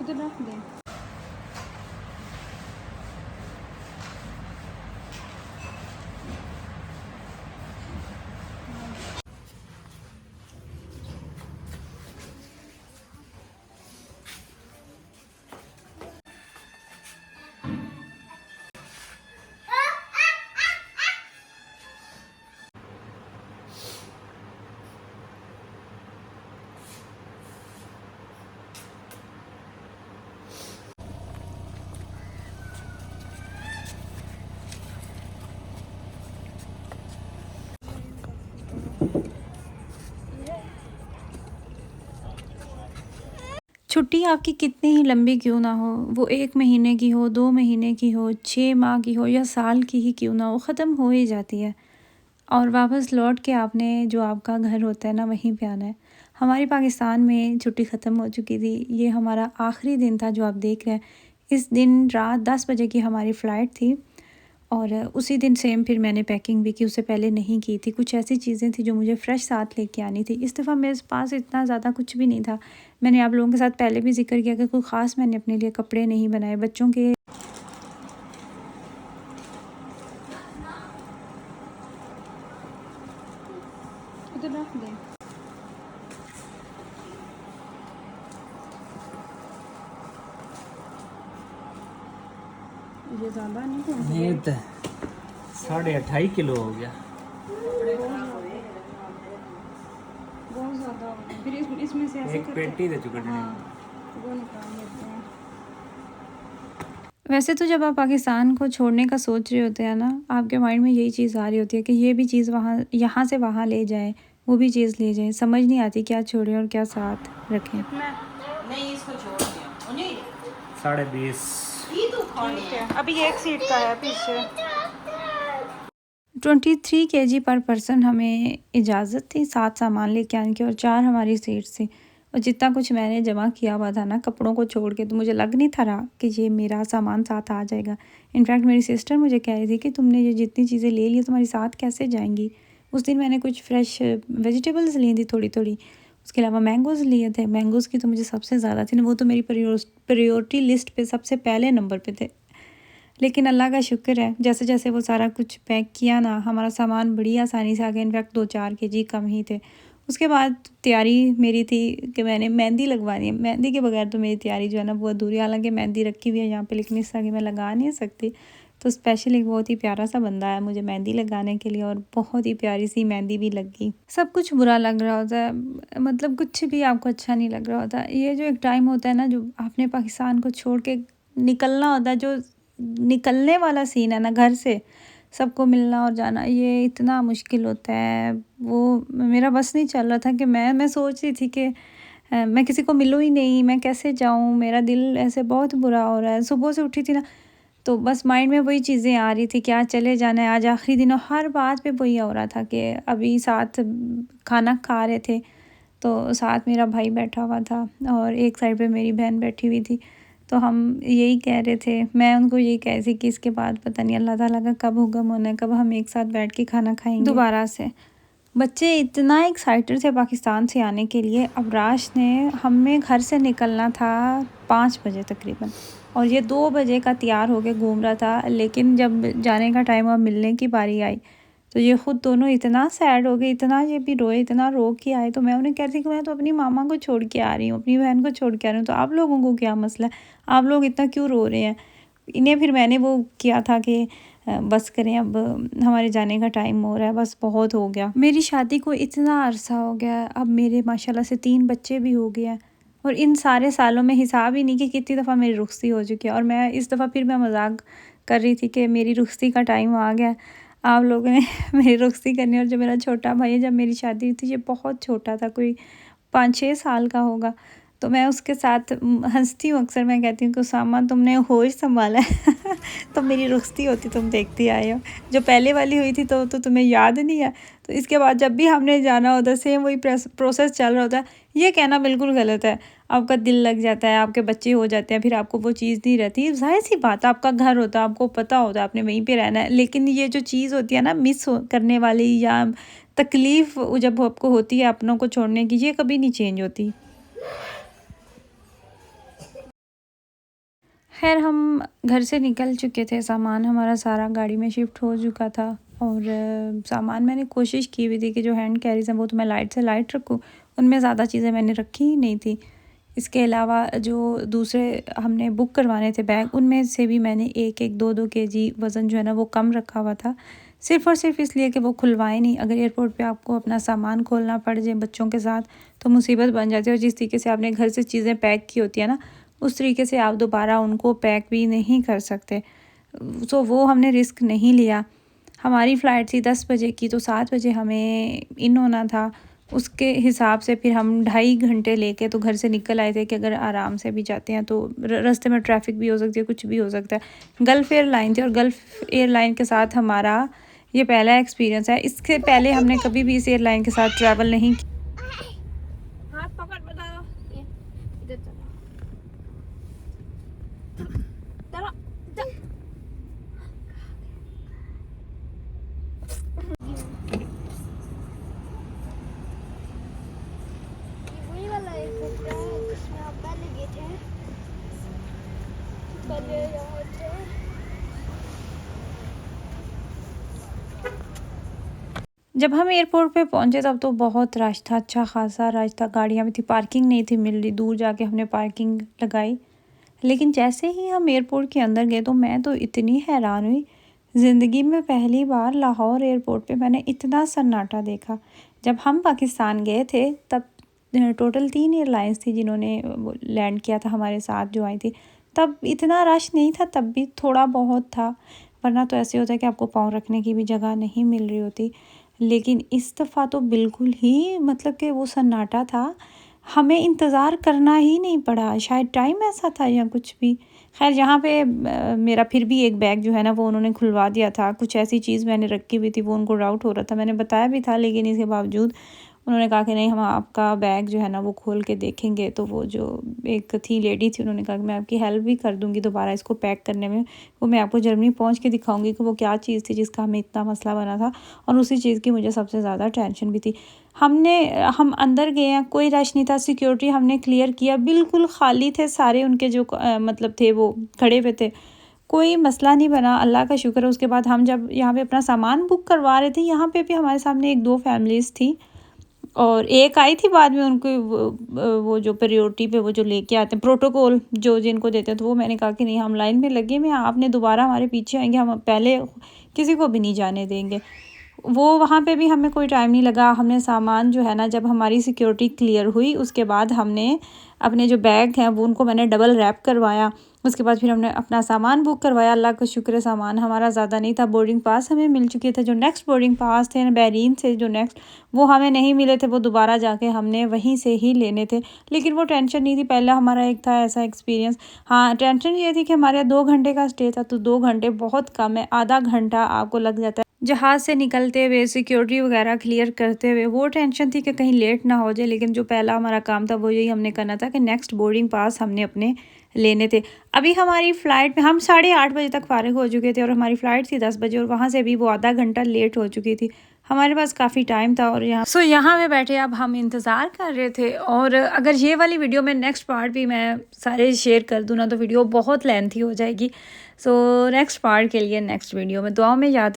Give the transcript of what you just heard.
इधर रख दे। छुट्टी आपकी कितनी ही लंबी क्यों ना हो, वो 1 महीने की हो, 2 महीने की हो, 6 माह की हो या साल की ही क्यों ना हो, ख़त्म हो ही जाती है। और वापस लौट के आपने जो आपका घर होता है ना, वहीं पे आना है। हमारी पाकिस्तान में छुट्टी ख़त्म हो चुकी थी। ये हमारा आखिरी दिन था जो आप देख रहे हैं। इस दिन रात 10 बजे की हमारी फ़्लाइट थी और उसी दिन सेम फिर मैंने पैकिंग भी की, उससे पहले नहीं की थी। कुछ ऐसी चीज़ें थी जो मुझे फ़्रेश साथ लेके आनी थी। इस दफ़ा मेरे पास इतना ज़्यादा कुछ भी नहीं था। मैंने आप लोगों के साथ पहले भी ज़िक्र किया कि कोई ख़ास मैंने अपने लिए कपड़े नहीं बनाए। बच्चों के इधर रख दे। ये ज़्यादा नहीं पहुँच ये तो 2.5 किलो हो गया। बहुत ज़्यादा हो गया। फिर इसमें से ऐसे एक करके पेटी दे चुका। हाँ वो निकाल लेते हैं। वैसे तो जब आप पाकिस्तान को छोड़ने का सोच रहे होते हैं ना, आपके माइंड में यही चीज़ आ रही होती है कि ये भी चीज़ वहाँ यहाँ से वहाँ ले जाएं, वो भी चीज़ ले जाएं। समझ नहीं आती क्या छोड़ें और क्या साथ रखें। नहीं इसको छोड़ दिया उन्हें 20.5। ये तो खाने ठीक है, अभी एक सीट का है पीछे। 23 kg पर पर्सन हमें इजाज़त थी 7 सामान लेके आने की और 4 हमारी सीट थी। और जितना कुछ मैंने जमा किया हुआ था ना कपड़ों को छोड़ के, तो मुझे लग नहीं था रहा कि ये मेरा सामान साथ आ जाएगा। इनफैक्ट मेरी सिस्टर मुझे कह रही थी कि तुमने ये जितनी चीज़ें ले ली तुम्हारी साथ कैसे जाएंगी। उस दिन मैंने कुछ फ्रेश वेजिटेबल्स ली थी थोड़ी थोड़ी, उसके अलावा मैंगोज़ लिए थे। मैंगोज़ की तो मुझे सबसे ज़्यादा थी ना, वो तो मेरी प्रायोरिटी लिस्ट पे सबसे पहले नंबर पे थे। लेकिन अल्लाह का शुक्र है, जैसे जैसे वो सारा कुछ पैक किया ना, हमारा सामान बड़ी आसानी से आ गया। इनफैक्ट 2-4 kg कम ही थे। उसके बाद तैयारी मेरी थी कि मैंने मेहंदी लगवानी है। मेहंदी के बगैर तो मेरी तैयारी जो है ना वो अधूरी, हालांकि मेहंदी रखी हुई है यहाँ पे, लेकिन इस तरह की मैं लगा नहीं सकती। तो स्पेशल एक बहुत ही प्यारा सा बंदा है मुझे मेहंदी लगाने के लिए और बहुत ही प्यारी सी मेहंदी भी लग गई। सब कुछ बुरा लग रहा होता है, मतलब कुछ भी आपको अच्छा नहीं लग रहा होता। ये जो एक टाइम होता है ना, जो आपने पाकिस्तान को छोड़ के निकलना होता है, जो निकलने वाला सीन है ना घर से, सबको मिलना और जाना, ये इतना मुश्किल होता है। वो मेरा बस नहीं चल रहा था कि मैं सोच रही थी कि मैं किसी को मिलूँ ही नहीं, मैं कैसे जाऊँ, मेरा दिल ऐसे बहुत बुरा हो रहा है। सुबह से उठी थी ना तो बस माइंड में वही चीज़ें आ रही थी कि आज चले जाना है, आज आखिरी दिन। और हर बात पे वही हो रहा था कि अभी साथ खाना खा रहे थे तो साथ मेरा भाई बैठा हुआ था और एक साइड पे मेरी बहन बैठी हुई थी। तो हम यही कह रहे थे, मैं उनको यही कह रही थी कि इसके बाद पता नहीं अल्लाह ताला का कब हुक्म होना है, कब हम एक साथ बैठ के खाना खाएंगे दोबारा से। बच्चे इतना एक्साइटेड थे पाकिस्तान से आने के लिए। अबराश ने, हमें घर से निकलना था 5 बजे तकरीबन और ये 2 बजे का तैयार होके घूम रहा था। लेकिन जब जाने का टाइम हुआ, मिलने की बारी आई, तो ये ख़ुद दोनों इतना सैड हो गए, इतना ये भी रोए, इतना रो के आए। तो मैं उन्हें कहती कि मैं तो अपनी मामा को छोड़ के आ रही हूँ, अपनी बहन को छोड़ के आ रही हूँ, तो आप लोगों को क्या मसला है, आप लोग इतना क्यों रो रहे हैं। इन्हें फिर मैंने वो किया था कि बस करें, अब हमारे जाने का टाइम हो रहा है, बस बहुत हो गया। मेरी शादी को इतना अरसा हो गया, अब मेरे माशाल्लाह से 3 बच्चे भी हो गए हैं और इन सारे सालों में हिसाब ही नहीं कि कितनी दफ़ा मेरी रुखसती हो चुकी है। और मैं इस दफ़ा फिर मैं मजाक कर रही थी कि मेरी रुखसती का टाइम आ गया, आप लोगों ने मेरी रुखसती करनी। और जो मेरा छोटा भाई है, जब मेरी शादी हुई थी ये बहुत छोटा था, कोई 5-6 साल का होगा। तो मैं उसके साथ हंसती हूँ अक्सर, मैं कहती हूँ कि उसामा तुमने होश संभाला है तो मेरी रुखसती होती तुम देखती आए हो, जो पहले वाली हुई थी तो तुम्हें याद नहीं है। तो इसके बाद जब भी हमने जाना होता है सेम वही प्रोसेस चल रहा होता है। ये कहना बिल्कुल गलत है, आपका दिल लग जाता है, आपके बच्चे हो जाते हैं, फिर आपको वो चीज़ नहीं रहती। ज़ाहिर सी बात है, आपका घर होता है, आपको पता होता है आपने वहीं पे रहना है। लेकिन ये जो चीज़ होती है ना मिस करने वाली, या तकलीफ़ जब आपको होती है अपनों को छोड़ने की, ये कभी नहीं चेंज होती। खैर हम घर से निकल चुके थे, सामान हमारा सारा गाड़ी में शिफ्ट हो चुका था और सामान मैंने कोशिश की हुई थी कि जो हैंड कैरीज हैं वो तो मैं लाइट से लाइट रखूँ, उनमें ज़्यादा चीज़ें मैंने रखी ही नहीं थी। इसके अलावा जो दूसरे हमने बुक करवाने थे बैग, उनमें से भी मैंने 1-1, 2-2 केजी वज़न जो है ना वो कम रखा हुआ था, सिर्फ़ और सिर्फ इसलिए कि वो खुलवाए नहीं। अगर एयरपोर्ट पे आपको अपना सामान खोलना पड़ जाए बच्चों के साथ तो मुसीबत बन जाती है, और जिस तरीके से आपने घर से चीज़ें पैक की होती है ना, उस तरीके से आप दोबारा उनको पैक भी नहीं कर सकते। सो वो हमने रिस्क नहीं लिया। हमारी फ़्लाइट थी 10 बजे की, तो 7 बजे हमें इन होना था। उसके हिसाब से फिर हम 2.5 घंटे लेके तो घर से निकल आए थे कि अगर आराम से भी जाते हैं तो रास्ते में ट्रैफिक भी हो सकती है, कुछ भी हो सकता है। गल्फ़ एयरलाइन थी और गल्फ़ एयरलाइन के साथ हमारा ये पहला एक्सपीरियंस है। इसके पहले हमने कभी भी इस एयरलाइन के साथ ट्रैवल नहीं किया। हाथ पकड़ बता दो, ये इधर चलो चलो चल। वही वाला एयरपोर्ट है जिसमें आप पहले गए थे, पहले यहाँ थे। जब हम एयरपोर्ट पे पहुंचे तब तो बहुत रश था, अच्छा खासा रश था, गाड़ियाँ भी थी, पार्किंग नहीं थी मिल रही, दूर जाके हमने पार्किंग लगाई। लेकिन जैसे ही हम एयरपोर्ट के अंदर गए तो मैं तो इतनी हैरान हुई, ज़िंदगी में पहली बार लाहौर एयरपोर्ट पे मैंने इतना सन्नाटा देखा। जब हम पाकिस्तान गए थे तब टोटल 3 एयरलाइंस थी जिन्होंने लैंड किया था हमारे साथ जो आई थी, तब इतना रश नहीं था, तब भी थोड़ा बहुत था, वरना तो ऐसे होता है कि आपको पाँव रखने की भी जगह नहीं मिल रही होती। लेकिन इस दफ़ा तो बिल्कुल ही मतलब कि वो सन्नाटा था, हमें इंतज़ार करना ही नहीं पड़ा, शायद टाइम ऐसा था या कुछ भी। खैर यहाँ पे मेरा फिर भी एक बैग जो है ना वो उन्होंने खुलवा दिया था, कुछ ऐसी चीज़ मैंने रखी हुई थी, वो उनको डाउट हो रहा था, मैंने बताया भी था, लेकिन इसके बावजूद उन्होंने कहा कि नहीं, हम आपका बैग जो है ना वो खोल के देखेंगे। तो वो जो एक थी लेडी थी, उन्होंने कहा कि मैं आपकी हेल्प भी कर दूँगी दोबारा इसको पैक करने में, वो मैं आपको जर्मनी पहुँच के दिखाऊँगी कि वो क्या चीज़ थी जिसका हमें इतना मसला बना था, और उसी चीज़ की मुझे सबसे ज़्यादा टेंशन भी थी। हम अंदर गए हैं, कोई रश नहीं था, सिक्योरिटी हमने क्लियर किया, बिल्कुल खाली थे सारे उनके जो मतलब थे वो खड़े हुए थे, कोई मसला नहीं बना, अल्लाह का शुक्र है। उसके बाद हम जब यहाँ पे अपना सामान बुक करवा रहे थे, यहाँ पे भी हमारे सामने 1-2 फैमिलीज़ थी और एक आई थी बाद में, उनको वो जो प्रायोरिटी पे वो जो लेके आते हैं प्रोटोकॉल जो जिनको देते हैं, तो वो मैंने कहा कि नहीं, हम लाइन में लगे हुए हैं, आपने दोबारा हमारे पीछे आएंगे, हम पहले किसी को भी नहीं जाने देंगे। वो वहाँ पे भी हमें कोई टाइम नहीं लगा, हमने सामान जो है ना, जब हमारी सिक्योरिटी क्लियर हुई उसके बाद हमने अपने जो बैग हैं वो उनको मैंने डबल रैप करवाया। उसके बाद फिर हमने अपना सामान बुक करवाया, अल्लाह का शुक्र है सामान हमारा ज़्यादा नहीं था, बोर्डिंग पास हमें मिल चुके थे। जो नेक्स्ट बोर्डिंग पास थे बहरीन से, जो नेक्स्ट वो हमें नहीं मिले थे, वो दोबारा जाके हमने वहीं से ही लेने थे। लेकिन वो टेंशन नहीं थी, पहला हमारा एक था ऐसा एक्सपीरियंस। हाँ, टेंशन ये थी कि हमारे 2 घंटे का स्टे था, तो 2 घंटे बहुत कम है, आधा घंटा आपको लग जाता है जहाज़ से निकलते हुए, सिक्योरिटी वगैरह क्लियर करते हुए। वो टेंशन थी कि कहीं लेट ना हो जाए, लेकिन जो पहला हमारा काम था वो यही हमने करना था कि नेक्स्ट बोर्डिंग पास हमने अपने लेने थे। अभी हमारी फ़्लाइट में हम 8:30 बजे तक फ़ारिग हो चुके थे और हमारी फ़्लाइट थी 10 बजे, और वहाँ से भी वो आधा घंटा लेट हो चुकी थी। हमारे पास काफ़ी टाइम था और यहाँ पे बैठे अब हम इंतज़ार कर रहे थे। और अगर ये वाली वीडियो में नेक्स्ट पार्ट भी मैं सारे शेयर कर दूँ ना तो वीडियो बहुत लेंथी हो जाएगी। सो नेक्स्ट पार्ट के लिए नेक्स्ट वीडियो में दुआ में याद